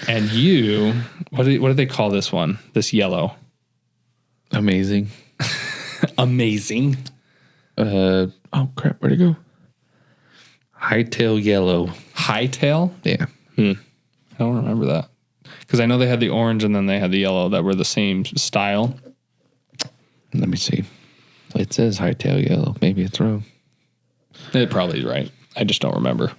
And you, what do they call this one? This yellow. Amazing. Amazing. Oh crap, where'd it go? Hightail yellow. Hightail? Yeah. I don't remember that. Because I know they had the orange and then they had the yellow that were the same style. Let me see. It says hightail yellow. Maybe it's wrong. It probably is right. I just don't remember.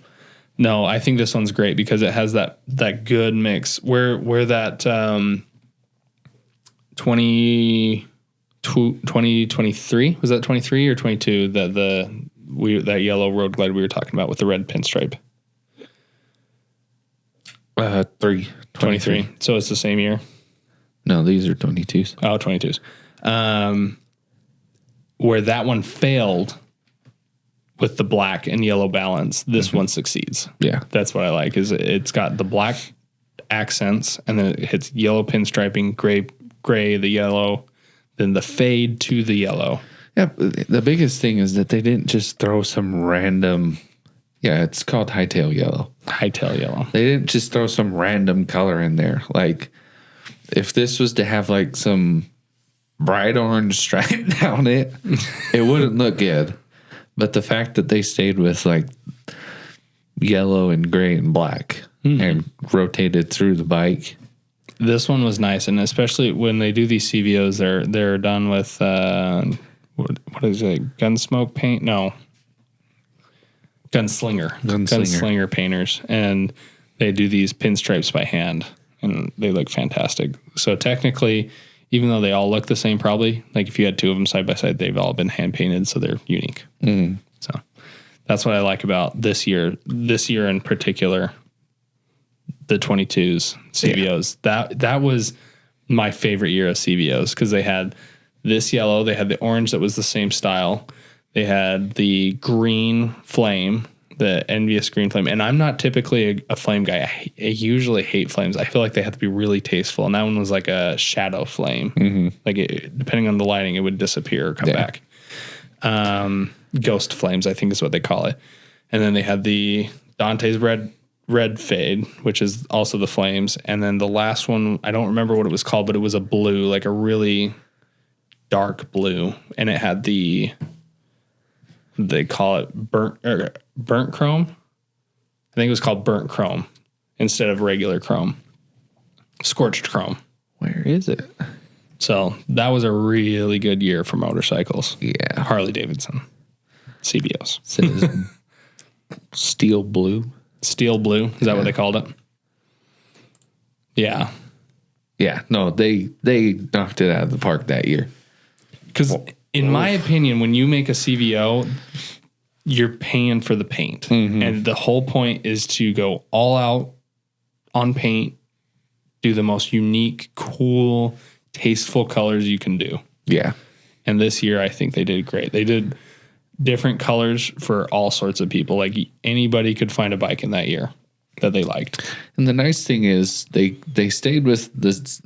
No, I think this one's great because it has that good mix. Where that 2023, was that 23 or 22 that yellow Road Glide we were talking about with the red pinstripe? 23. So it's the same year? No, these are 22s. Oh, 22s. Where that one failed with the black and yellow balance, this one succeeds. Yeah. That's what I like, is it's got the black accents, and then it hits yellow pinstriping, gray, the yellow, then the fade to the yellow. Yeah, the biggest thing is that they didn't just throw some random, it's called hightail yellow. Hightail yellow. They didn't just throw some random color in there. Like, if this was to have like some bright orange stripe down it, it wouldn't look good. But the fact that they stayed with like yellow and gray and black and rotated through the bike. This one was nice, and especially when they do these CVOs, they're done with what is it? Gunsmoke paint? No. Gunslinger painters, and they do these pinstripes by hand, and they look fantastic. So technically, even though they all look the same, probably, like if you had two of them side by side, they've all been hand painted, so they're unique. So that's what I like about this year. This year in particular, the 22s CVOs. That was my favorite year of CVOs, because they had this yellow, they had the orange that was the same style, they had the green flame, the envious green flame. And I'm not typically a flame guy. I usually hate flames. I feel like they have to be really tasteful. And that one was like a shadow flame. Like depending on the lighting, it would disappear or come back. Ghost flames, I think is what they call it. And then they had the Dante's red fade, which is also the flames. And then the last one, I don't remember what it was called, but it was a blue, like a really dark blue. And it had they call it burnt chrome. I think it was called burnt chrome instead of regular chrome. Scorched chrome. Where is it? So that was a really good year for motorcycles. Yeah. Harley Davidson. CVOs. Says steel blue. Steel blue. Is that what they called it? Yeah. Yeah. No, they knocked it out of the park that year. Because in my opinion, when you make a CVO, you're paying for the paint. And the whole point is to go all out on paint, do the most unique, cool, tasteful colors you can do. Yeah. And this year, I think they did great. They did different colors for all sorts of people. Like anybody could find a bike in that year that they liked. And the nice thing is they stayed with this.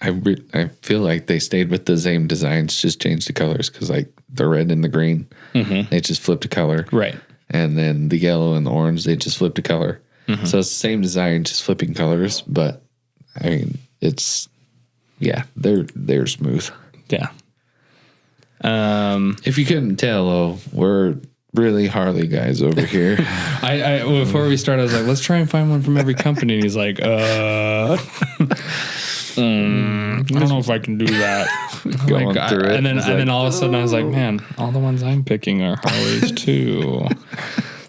I feel like they stayed with the same designs, just changed the colors, because like the red and the green, they just flipped a color. Right. And then the yellow and the orange, they just flipped a color. So it's the same design, just flipping colors. But I mean, they're smooth. Yeah. If you couldn't tell, though, we're really Harley guys over here. I before we started, I was like, let's try and find one from every company. And he's like, I don't know if I can do that. Going through it. And then all of a sudden I was like, man, all the ones I'm picking are Harleys too.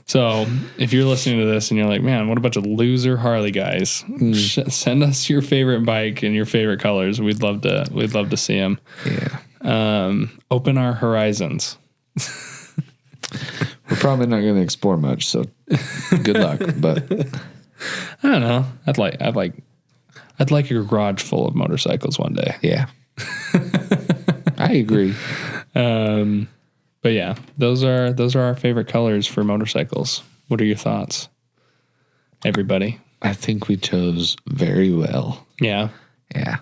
So if you're listening to this and you're like, man, what a bunch of loser Harley guys, send us your favorite bike and your favorite colors. We'd love to see them. Yeah. Open our horizons. We're probably not going to explore much, so good luck. But I don't know. I'd like a garage full of motorcycles one day. Yeah. I agree. But yeah, those are our favorite colors for motorcycles. What are your thoughts, everybody? I think we chose very well. Yeah. Yeah.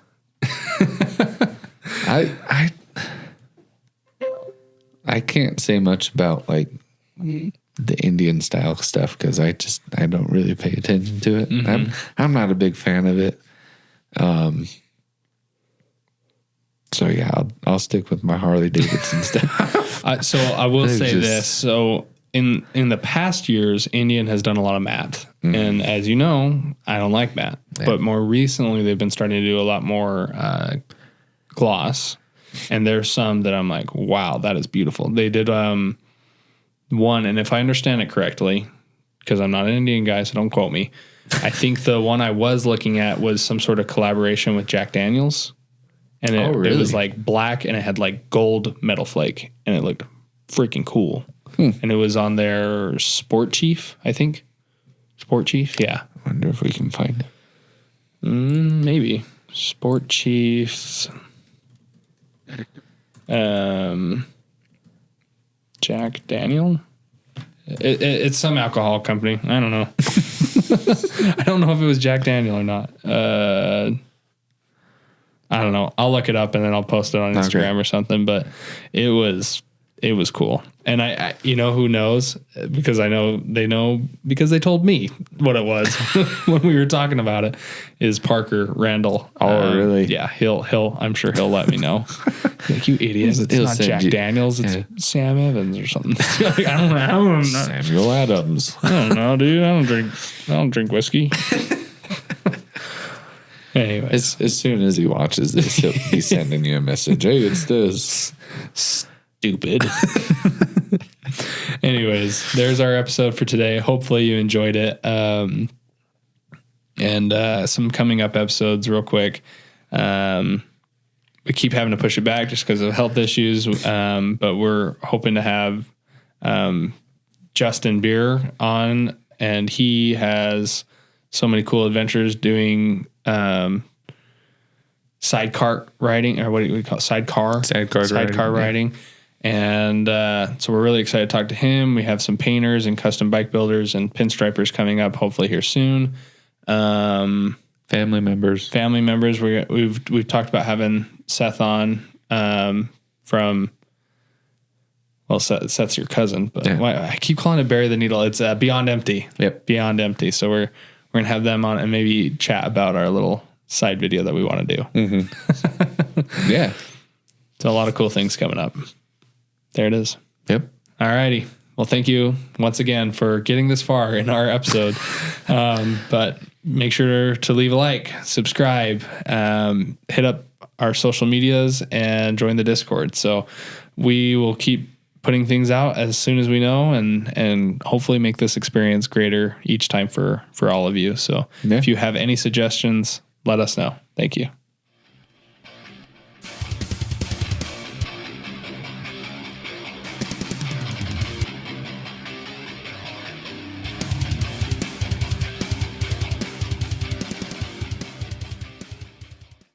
I can't say much about like the Indian style stuff, because I don't really pay attention to it. I'm not a big fan of it. So yeah, I'll stick with my Harley Davidson stuff. So I will say this. So in the past years, Indian has done a lot of matte. And as you know, I don't like matte. Yeah. But more recently, they've been starting to do a lot more gloss. And there's some that I'm like, wow, that is beautiful. They did one, and if I understand it correctly, because I'm not an Indian guy, so don't quote me, I think the one I was looking at was some sort of collaboration with Jack Daniels. And it was like black, and it had like gold metal flake, and it looked freaking cool. And it was on their Sport Chief, I think. Sport Chief, yeah. I wonder if we can find it. Maybe. Sport Chiefs. Jack Daniel. It's some alcohol company. I don't know. I don't know if it was Jack Daniel or not. I don't know. I'll look it up and then I'll post it on Instagram or something. But it was cool. And I you know who knows? Because I know because they told me what it was when we were talking about it, is Parker Randall. Oh, really? Yeah, he'll I'm sure he'll let me know. Like, you idiot. It's not Jack Daniels, it's Sam Evans or something. Like, I don't know. Samuel Adams. I don't know, dude. I don't drink whiskey. Anyways. As soon as he watches this, he'll be sending you a message. Hey, it's this. Stupid. Anyways, there's our episode for today. Hopefully you enjoyed it. And some coming up episodes real quick. We keep having to push it back just because of health issues. But we're hoping to have Justin Beer on, and he has so many cool adventures doing sidecar riding, or what do we call it? Sidecar riding. And so we're really excited to talk to him. We have some painters and custom bike builders and pinstripers coming up hopefully here soon. Family members. We've talked about having Seth on from, well, Seth's your cousin, but I keep calling it Bury the Needle. It's Beyond Empty. Yep. Beyond Empty. So we're going to have them on and maybe chat about our little side video that we want to do. Mm-hmm. Yeah. So a lot of cool things coming up. There it is. Yep. All righty. Well, thank you once again for getting this far in our episode. But make sure to leave a like, subscribe, hit up our social medias, and join the Discord. So we will keep putting things out as soon as we know, and hopefully make this experience greater each time for all of you. So if you have any suggestions, let us know. Thank you.